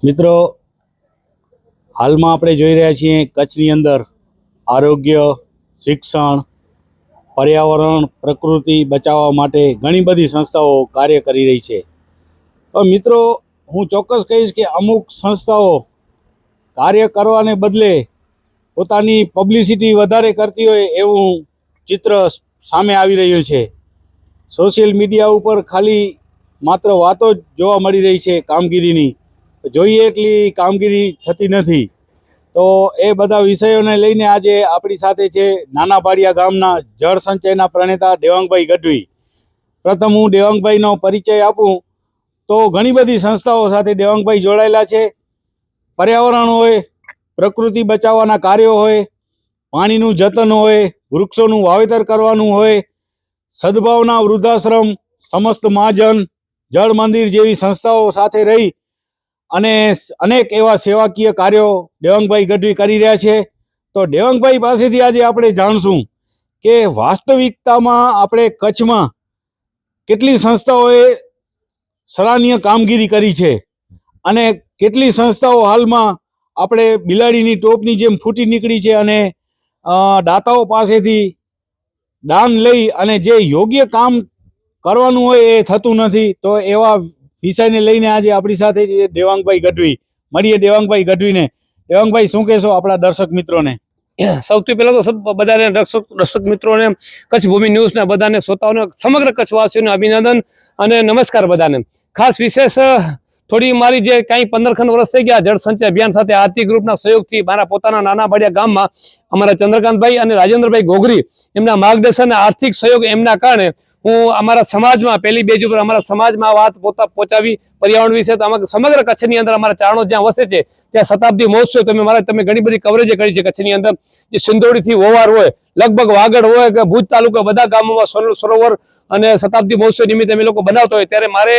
મિત્રો, હાલમાં આપણે જોઈ રહ્યા છીએ કચ્છની અંદર આરોગ્ય, શિક્ષણ, પર્યાવરણ, પ્રકૃતિ બચાવવા માટે ઘણી બધી સંસ્થાઓ કાર્ય કરી રહી છે. તો મિત્રો, હું ચોક્કસ કહીશ કે અમુક સંસ્થાઓ કાર્ય કરવાને બદલે પોતાની પબ્લિસિટી વધારે કરતી હોય એવું ચિત્ર સામે આવી રહ્યું છે. સોશિયલ મીડિયા ઉપર ખાલી માત્ર વાતો જ જોવા મળી રહી છે કામગીરીની, જોઈએ એટલી કામગીરી થતી નથી. તો એ બધા વિષયોને લઈને આજે આપણી સાથે છે નાના ભાડિયા ગામના જળ સંચયના પ્રણેતા દેવાંગભાઈ ગઢવી. પ્રથમ હું દેવાંગભાઈનો પરિચય આપું તો ઘણી બધી સંસ્થાઓ સાથે દેવાંગભાઈ જોડાયેલા છે. પર્યાવરણ હોય, પ્રકૃતિ બચાવવાના કાર્યો હોય, પાણીનું જતન હોય, વૃક્ષોનું વાવેતર કરવાનું હોય, સદભાવના વૃદ્ધાશ્રમ, સમસ્ત મહાજન, જળ મંદિર જેવી સંસ્થાઓ સાથે રહી અને અનેક એવા સેવાકીય કાર્યો દેવાંગભાઈ ગઢવી કરી રહ્યા છે. તો દેવાંગભાઈ પાસેથી આજે આપણે જાણશું કે વાસ્તવિકતામાં આપણે કચ્છમાં કેટલી સંસ્થાઓએ સરાહનીય કામગીરી કરી છે અને કેટલી સંસ્થાઓ હાલમાં આપણે બિલાડીની ટોપની જેમ ફૂટી નીકળી છે અને દાતાઓ પાસેથી દાન લઈ અને જે યોગ્ય કામ કરવાનું હોય એ થતું નથી. તો એવા વિષયને લઈને આજે આપણી સાથે દેવાંગભાઈ ગઢવી. મળીએ દેવાંગભાઈ ગઢવીને. દેવાંગભાઈ, શું કહેશો આપણા દર્શક મિત્રોને? સૌથી પહેલા તો બધાને દર્શક મિત્રોને, કચ્છ ભૂમિ ન્યૂઝના બધાને શ્રોતાઓને, સમગ્ર કચ્છવાસીઓને અભિનંદન અને નમસ્કાર. બધાને ખાસ વિશેષ થોડી મારી જે કાંઈ 15 વર્ષ થઈ ગયા જળ સંચય અભિયાન સાથે આર્થિક ગ્રુપના સહયોગથી મારા પોતાના નાના ભાડિયા ગામમાં અમારા ચંદ્રકાંતભાઈ અને રાજેન્દ્રભાઈ ઘોઘરી એમના માર્ગદર્શન આર્થિક સહયોગ એમના કારણે હું અમારા સમાજમાં પહેલી બેજ ઉપર અમારા સમાજમાં વાત પહોંચાવી પર્યાવરણ વિશે. તો અમારા સમગ્ર કચ્છની અંદર અમારા ચારણો જ્યાં વસે છે ત્યાં શતાબ્દી મહોત્સવ તમે ઘણી બધી કવરેજ કરી છે કચ્છની અંદર. જે સિંદોડીથી વોવાર હોય, લગભગ વાગડ હોય કે ભુજ તાલુકા, બધા ગામોમાં સરોવર અને શતાબ્દી મહોત્સવ નિમિત્તે અમે લોકો બનાવતો હોય ત્યારે મારે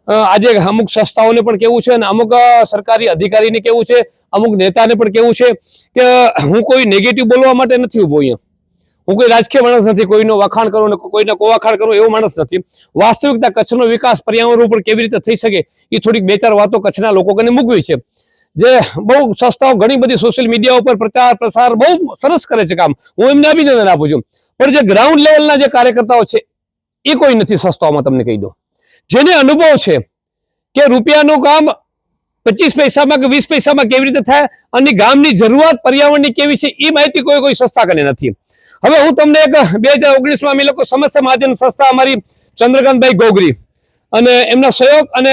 આજે અમુક સંસ્થાઓને પણ કેવું છે અને અમુક સરકારી અધિકારીને કેવું છે, અમુક નેતાને પણ કેવું છે કે હું કોઈ નેગેટિવ બોલવા માટે નથી ઉભો અહીંયા. હું કોઈ રાજકીય માણસ નથી, કોઈનો વખાણ કરું ને કોઈને કોવાખાણ કરું એવો માણસ નથી. વાસ્તવિકતા કચ્છનો વિકાસ પર્યાવરણ ઉપર કેવી રીતે થઈ શકે એ થોડીક બે ચાર વાતો કચ્છના લોકોને મૂકવી છે. જે બહુ સંસ્થાઓ ઘણી બધી સોશિયલ મીડિયા ઉપર પ્રચાર પ્રસાર બહુ સરસ કરે છે કામ, હું એમને અભિનંદન આપું છું. પણ જે ગ્રાઉન્ડ લેવલના જે કાર્યકર્તાઓ છે એ કોઈ નથી સંસ્થાઓમાં. તમને કહી દો, જેને અનુભવ છે કે રૂપિયાનું કામ 25 પૈસામાં કે 20 પૈસામાં કેવી રીતે થાય અને ગામની જરૂરિયાત પર્યાવરણની કેવી છે એ માહિતી કોઈ સંસ્થા કરે નથી. હવે હું તમને એક 2019માં અમે લોકો સમસ્ત મહાજન સંસ્થા અમારી ચંદ્રકાંતભાઈ ઘોઘરી અને એમના સહયોગ અને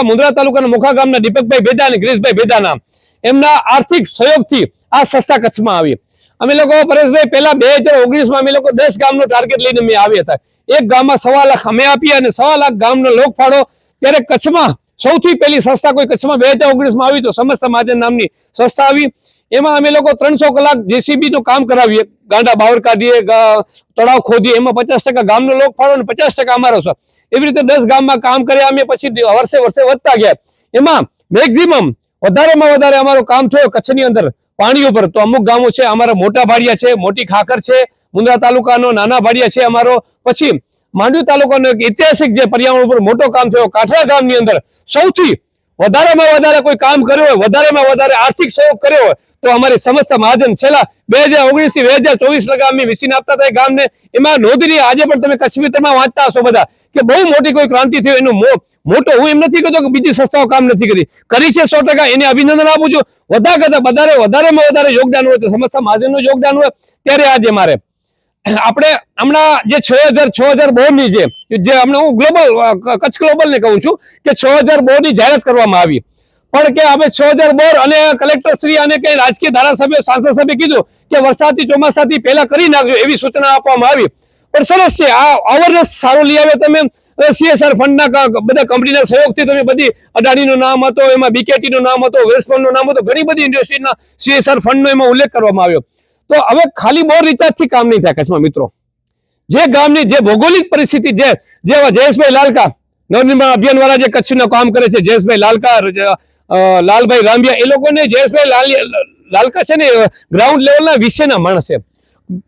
મુંદ્રા તાલુકાના મુખા ગામના દીપકભાઈ ભેદા અને ગિરીશભાઈ ભેદાના એમના આર્થિક સહયોગથી આ સંસ્થા કચ્છમાં આવી. અમે લોકો પરેશભાઈ પહેલા 2019માં અમે લોકો 10 ગામનો ટાર્ગેટ લઈને અમે આવ્યા હતા. એક ગામમાં 1.25 લાખ અમે આપીએ અને 1.25 લાખ ગામનો લોક ફાળો. ત્યારે કચ્છમાં સૌથી પહેલી સંસ્થા કોઈ કચ્છમાં 2019માં આવી તો સમસ્ત મહાજન નામની સંસ્થા આવી. એમાં અમે લોકો 300 કલાક જેસીબી નું કામ કરાવીએ, ગાંડા બાવર કાઢીએ, તળાવ ખોદીએ. એમાં 50% ગામનો લોક ફાળો અને 50% અમારો છે. એવી રીતે 10 ગામમાં કામ કર્યા અમે. પછી વર્ષે વધતા ગયા. એમાં મેક્સિમમ વધારેમાં વધારે અમારું કામ થયું કચ્છની અંદર પાણી ઉપર. તો અમુક ગામો છે અમારા મોટા ભાડિયા છે, મોટી ખાખર છે, મુંદ્રા તાલુકાનો નાના ભાડિયા છે અમારો. પછી માંડવી તાલુકાનો એક ઐતિહાસિક જે પર્યાવરણ ઉપર મોટો કામ થયો કાઠરા ગામની અંદર સૌથી વધારેમાં વધારે કોઈ કામ કર્યો હોય, વધારેમાં વધારે આર્થિક સહયોગ કર્યો હોય તો અમારી સમસ્ત મહાજન છેલ્લા 2019 થી 2024 લગા અમે વિસીને આપતા હતા ગામને. એમાં નોંધનીય આજે પણ તમે કચ્છ મિત્રમાં વાંચતા હશો બધા કે બહુ મોટી કોઈ ક્રાંતિ થઈ એનું મોટો. હું એમ નથી કહેતો કે બીજી સંસ્થાઓ કામ નથી કરી છે 100%. એને અભિનંદન આપું છું. વધારેમાં વધારે યોગદાન હોય તો સમસ્ત મહાજનનું યોગદાન હોય. ત્યારે આજે મારે આપણે હમણાં જે 6000 બોરની જે હમણાં હું કચ્છ ગ્લોબલ ને કહું છું કે 6000 બોરની જાહેરાત કરવામાં આવી. પણ કે અમે 6000 બોર અને કલેક્ટર શ્રી અને કઈ રાજકીય ધારાસભ્યો, સાંસદ સભ્ય કીધું કે વરસાદથી ચોમાસાથી પહેલા કરી નાખજો એવી સૂચના આપવામાં આવી. પણ સરસ છે, આ અવેરનેસ સારું લઈ આવે. તમે CSR ફંડના બધા કંપનીના સહયોગથી તમે બધી અદાણીનું નામ હતો, એમાં બીકેટીનું નામ હતો, વેસ્ટફોનનું નામ હતું, ઘણી બધી ઇન્ડસ્ટ્રીના CSR ફંડનો એમાં ઉલ્લેખ કરવામાં આવ્યો. તો હવે ખાલી બોર રિચાર્જથી કામ નહીં થાય કચ્છમાં મિત્રો. જે ગામની જે ભૌગોલિક પરિસ્થિતિ જેવા જયેશભાઈ લાલકા નવનિર્માણ અભિયાન વાળા જે કચ્છનું કામ કરે છે, જયેશભાઈ લાલકા, લાલભાઈ રામબિયા, એ લોકોને જયેશભાઈ લાલકા છે ને ગ્રાઉન્ડ લેવલના વિશેના માણસ છે.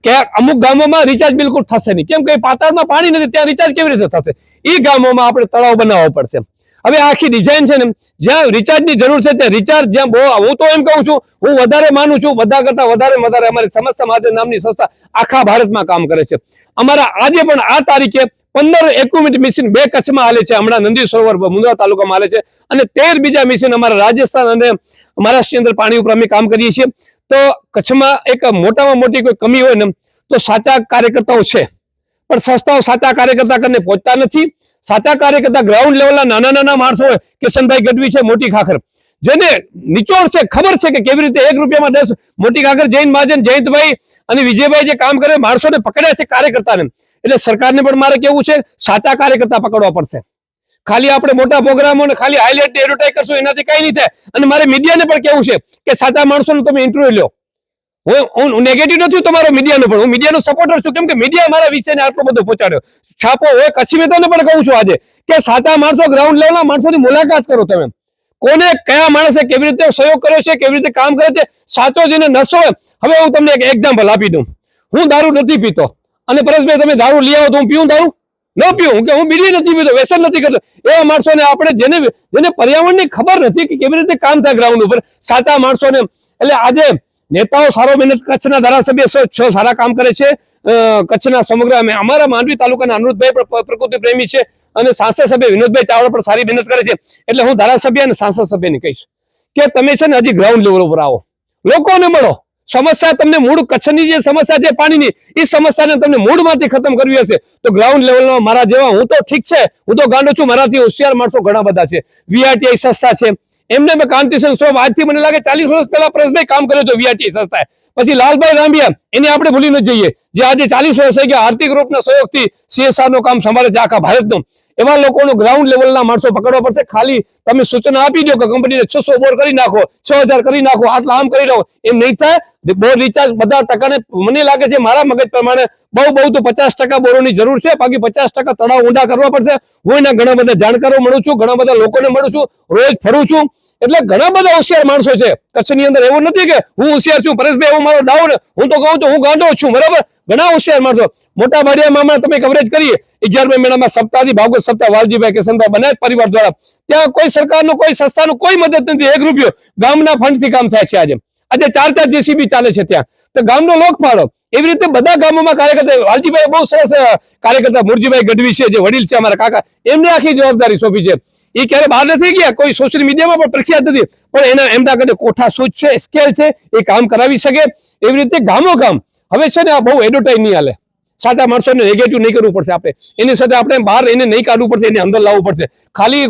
કે અમુક ગામોમાં રિચાર્જ બિલકુલ થશે નહીં. કેમ કે પાતાળમાં પાણી નથી, ત્યાં રિચાર્જ કેવી રીતે થશે? એ ગામોમાં આપણે તળાવ બનાવવો પડશે. હવે આ આખી ડિઝાઇન છે ને, જ્યાં રિચાર્જની જરૂર છે ત્યાં રિચાર્જ, જ્યાં બહુ, હું તો એમ કહું છું, હું વધારે માનું છું, બધા કરતા વધારે અમારી સમસ્યા મહાજન નામની સંસ્થા આખા ભારતમાં કામ કરે છે. અમારા આજે પણ આ તારીખે 15 એક્યુમેન્ટ મિશન 2 કચ્છમાં હાલે છે. હમણાં નંદી સરોવર મુંદ્રા તાલુકામાં હાલે છે, અને 13 બીજા મિશન અમારા રાજસ્થાન અને મહારાષ્ટ્રની અંદર પાણી ઉપર અમે કામ કરીએ છીએ. તો કચ્છમાં એક મોટામાં મોટી કોઈ કમી હોય ને તો સાચા કાર્યકર્તાઓ છે, પણ સંસ્થાઓ સાચા કાર્યકર્તા કરીને પહોંચતા નથી. સાચા કાર્યકર્તા ગ્રાઉન્ડ લેવલના નાના નાના માણસો હોય, કિશનભાઈ ગઢવી છે મોટી ખાખર, જેને નિચોડ છે, ખબર છે કે કેવી રીતે 1 રૂપિયામાં 10, મોટી ખાખર, જૈન મહાજન, જયંતભાઈ અને વિજયભાઈ જે કામ કરે, માણસોને પકડ્યા છે કાર્યકર્તાને. એટલે સરકારને પણ મારે કેવું છે, સાચા કાર્યકર્તા પકડવા પડશે. ખાલી આપણે મોટા પ્રોગ્રામો ને ખાલી હાઇલાઇટ એડવર્ટાઇઝ કરશું એનાથી કઈ નહીં થાય. અને મારે મીડિયાને પણ કેવું છે કે સાચા માણસોનું તમે ઇન્ટરવ્યુ લો. હું નેગેટિવ નથી તમારો મીડિયાનો, પણ હું મીડિયાનો સપોર્ટર છું, કેમ કે મીડિયા મારા વિષયને આટલો બધો પહોંચાડ્યો. છાપો હોય, કચ્છી મિત્રોને પણ કહું છું આજે કે સાચા માણસો, ગ્રાઉન્ડ લેવલના માણસોની મુલાકાત કરો. તમે કોને, કયા માણસે કેવી રીતે સહયોગ કર્યો છે, કેવી રીતે કામ કરે છે, સાચો જેને નશો. હવે હું તમને એક એક્ઝામ્પલ આપી દઉં. હું દારૂ નથી પીતો, અને પરેશભાઈ તમે દારૂ લઈ આવો તો હું પીવું દારૂ? ન પીવું. કે હું બીડી નથી પીતો, વ્યસન નથી કરતો. એવા માણસોને આપણે જેને પર્યાવરણની ખબર નથી કે કેવી રીતે કામ થાય ગ્રાઉન્ડ ઉપર, સાચા માણસોને. એટલે આજે નેતાઓ સારો મહેનત, કચ્છના ધારાસભ્ય 6 સારા કામ કરે છે. કચ્છના સમગ્ર અમારા માંડવી તાલુકાના અનુરુદ્ધભાઈ પણ પ્રકૃતિ પ્રેમી છે, અને સાંસદ સભ્ય વિનોદભાઈ ચાવડા પણ સારી મહેનત કરે છે. એટલે હું ધારાસભ્ય અને સાંસદ સભ્યને કહીશ કે તમે છે ને હજી ગ્રાઉન્ડ લેવલ ઉપર આવો, લોકોને મળો. સમસ્યા તમને મૂળ, કચ્છની જે સમસ્યા છે પાણીની, એ સમસ્યાને તમને મૂળમાંથી ખતમ કરવી હશે તો ગ્રાઉન્ડ લેવલમાં મારા જેવા, હું તો ઠીક છે, હું તો ગાંડો છું, મારાથી હોશિયાર માણસો ઘણા બધા છે. VRTI સંસ્થા છે, એમને મેં કાંતિશન શોભ, આજથી મને લાગે 40 વર્ષ પહેલા પરેશભાઈ કામ કર્યો હતો VRTI સંસ્થાએ. પછી લાલભાઈ રાંભિયા, એને આપણે ભૂલી ન જઈએ, જે આજે 40 વર્ષ થઈ ગયા, આર્થિક ગ્રુપના સહયોગથી CSR નું કામ સંભાળે છે આખા ભારતનું. એવા લોકોનો ગ્રાઉન્ડ લેવલના માણસો પકડવા પડશે. ખાલી તમે સૂચના આપી દો કે કંપનીને 600 બોર કરી નાખો, 6000 કરી નાખો, આટલા આમ કરી નાખો, એમ નહીં થાય. બોર રિચાર્જ બધા ટકાને, મને લાગે છે મારા મગજ પ્રમાણે બહુ તો 50% બોરોની જરૂર છે, બાકી 50% તળાવ ઊંડા કરવા પડશે. હું એના ઘણા બધા જાણકારો મળું છું, ઘણા બધા લોકોને મળું છું, રોજ ફરું છું. એટલે ઘણા બધા હોશિયાર માણસો છે કચ્છની અંદર. એવું નથી કે હું હોશિયાર છું, પરેશભાઈ એવું મારો ડાઉન, હું તો કહું છું હું ગાંડો છું, બરાબર. ઘણા હોશિયાર માણસો. મોટા ભાડિયામાં તમે કવરેજ કરીએ 11 મહિનામાં સપ્તાહથી ભાગવત સપ્તાહ વાલજીભાઈ કિશનભાઈ બનાય પરિવાર દ્વારા, ત્યાં કોઈ સરકારનું, કોઈ સંસ્થાનું કોઈ મદદ નથી. 1 રૂપિયો ગામના ફંડથી કામ થાય છે. આજે 4 JCB ચાલે છે ત્યાં, તો ગામનો લોક ફાળો. એવી રીતે બધા ગામોમાં કાર્યકર્તા, વાલજીભાઈ બહુ સરસ કાર્યકર્તા, મુરજીભાઈ ગઢવી છે જે વડીલ છે અમારા કાકા, એમને આખી જવાબદારી સોંપી છે. એ ક્યારે બહાર નથી ગયા, કોઈ સોશિયલ મીડિયામાં પણ પ્રખ્યાત નથી, પણ એમના કને કોઠા સૂચ છે, સ્કેલ છે, એ કામ કરાવી શકે. એવી રીતે ગામો ગામ હવે છે ને આ બહુ એડવર્ટાઇઝ નહીં હાલે. સાચા માણસોને નેગેટિવ નહીં કરવું પડશે. આપણે એની સાથે આપણે બહાર એને નહીં કાઢવું પડશે, એને અંદર લાવવું પડશે. ખાલી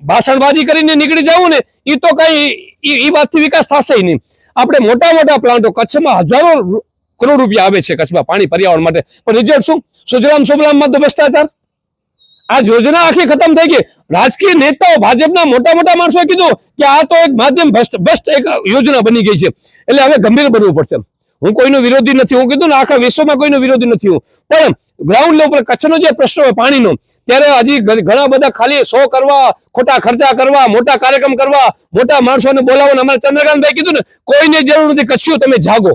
ભાષણબાજી કરીને નીકળી જવું ને, એ તો કઈ એ વાતથી વિકાસ થશે નહીં. આપણે મોટા મોટા પ્લાન્ટો, કચ્છમાં હજારો કરોડ રૂપિયા આવે છે કચ્છમાં પાણી પર્યાવરણ માટે, પણ રિઝલ્ટ શું? સુજલામ સુફલામમાં તો ભ્રષ્ટાચાર. આ યોજના આખી ખતમ થઈ ગઈ. રાજકીય નેતાઓ, ભાજપના મોટા મોટા માણસોએ કીધું કે આ તો એક માધ્યમ ભ્રષ્ટ એક યોજના બની ગઈ છે, એટલે હવે ગંભીર બનવું પડશે. હું કોઈનો વિરોધી નથી, હું કીધું ને આખા વિશ્વમાં કોઈનો વિરોધી નથી હું, પણ ગ્રાઉન્ડ લેવલ કચ્છનો જે પ્રશ્ન હોય પાણીનો, ત્યારે હજી ઘણા બધા ખાલી શો કરવા, ખોટા ખર્ચા કરવા, મોટા કાર્યક્રમ કરવા, મોટા માણસોને બોલાવવાના. અમારા ચંદ્રકાંતભાઈ કીધું ને, કોઈને જરૂર નથી, કચ્છીઓ તમે જાગો.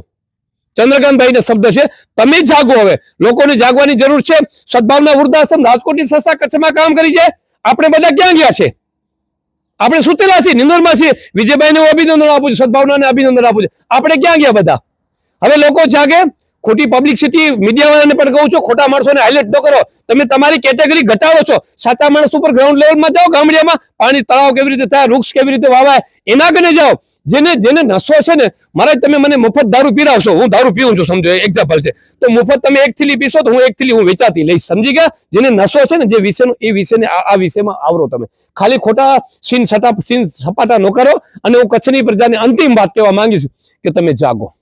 ચંદ્રકાંતભાઈ ના શબ્દ છે, તમે જાગો. હવે લોકોને જાગવાની જરૂર છે. સદભાવના વૃદ્ધાશ્રમ, રાજકોટની સંસ્થા કચ્છમાં કામ કરી છે. આપણે બધા ક્યાં ગયા છે? આપણે સુતેલા છીએ, નિંદરમાં છીએ. વિજયભાઈને હું અભિનંદન આપું છું, સદભાવનાને અભિનંદન આપું છું. આપણે ક્યાં ગયા બધા? હવે લોકો જાગે. ખોટી પબ્લિસિટી મીડિયાવાળાને પણ કહું છું, ખોટા માણસોને હાઇલાઇટ ન કરો. તમે તમારી કેટેગરી ઘટાડો છો. સાચા માણસ ઉપર ગ્રાઉન્ડ લેવલમાં જાઓ, ગામડિયામાં પાણી તળાવ કેવી રીતે થાય, વૃક્ષ કેવી રીતે વાવાય, એના કને જાઓ. જેને નશો છે ને, મારે તમે મને મફત દારૂ પીરાવશો, હું દારૂ પીવું છું, સમજો એક્ઝામ્પલ છે, તો મફત તમે 1 થેલી પીશો તો હું 1 થેલી હું વેચાતી લઈશ. સમજી ગયા? જેને નશો છે ને, જે વિષયનો, એ વિષયને આ વિષયમાં આવરો. તમે ખાલી ખોટા સીન સપાટા ન કરો. અને હું કચ્છની પ્રજાને અંતિમ વાત કહેવા માંગીશ કે તમે જાગો.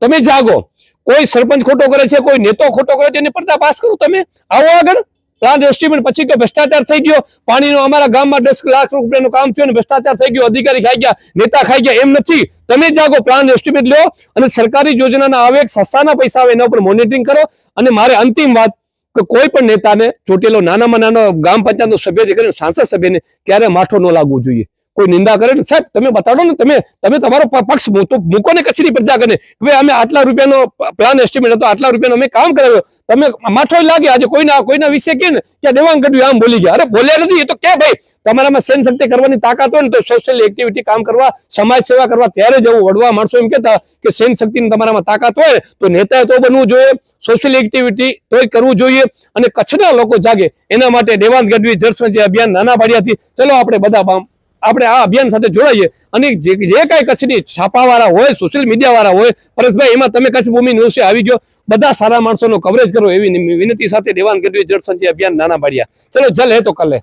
તમે જાગો. કોઈ સરપંચ ખોટો કરે છે, કોઈ નેતો ખોટો કરે છે, એની પડદા પાસ કરો. તમે આવો આગળ. પ્લાન એસ્ટિમેટ પછી કે ભ્રષ્ટાચાર થઈ ગયો, પાણીનો અમારા ગામમાં 10 લાખ રૂપિયાનું કામ થયું, ભ્રષ્ટાચાર થઈ ગયો, અધિકારી ખાઈ ગયા, નેતા ખાઈ ગયા, એમ નથી. તમે જાગો, પ્લાન એસ્ટિમેટ લો, અને સરકારી યોજનાના આવે, સસ્તાના પૈસા આવે, એના ઉપર મોનિટરિંગ કરો. અને મારે અંતિમ વાત કે કોઈ પણ નેતાને ચોટેલો નાનામાં નાનો ગ્રામ પંચાયતનો સભ્ય કરીને સાંસદ સભ્યને ક્યારે માઠો ન લાગવું જોઈએ. કોઈ નિંદા કરે ને સાહેબ તમે બતાડો ને, તમે તમારો પક્ષ મૂકો ને કચ્છની પ્રજા કરીને ભાઈ અમે આટલા રૂપિયાનો પ્લાન એસ્ટિમેટ હતો, આટલા રૂપિયાનો અમે કામ કરાવ્યો, તમે માથો લાગે આજે કોઈના વિશે કે ને કે દેવાંગ ગઢવી આમ બોલી ગયા. અરે બોલ્યા નથી, એ તો કે ભાઈ તમારામાં સહન શક્તિ કરવાની તાકાત હોય ને તો સોશિયલ એક્ટિવિટી કામ કરવા, સમાજ સેવા કરવા ત્યારે જવું. વડવા માણસો એમ કહેતા કે સહન શક્તિની તમારામાં તાકાત હોય તો નેતા તો બનવું જોઈએ, સોશિયલ એક્ટિવિટી તોય કરવું જોઈએ અને કચ્છના લોકો જાગે એના માટે દેવાંગ ગઢવી જળ સંચય અભિયાન નાના પાડિયાથી ચલો આપણે બધા આપણે આ અભિયાન સાથે જોડાઈએ અને જે કાંઈ કચ્છની છાપાવાળા હોય, સોશિયલ મીડિયાવાળા હોય, પરેશભાઈ એમાં તમે કચ્છ ભૂમિ ન્યૂઝે આવી ગયો, બધા સારા માણસોનો કવરેજ કરો એવી વિનંતી સાથે દેવાંગ ગઢવી જળ સંચય અભિયાન નાના પાડિયા. ચલો જલ હે તો કલ હે.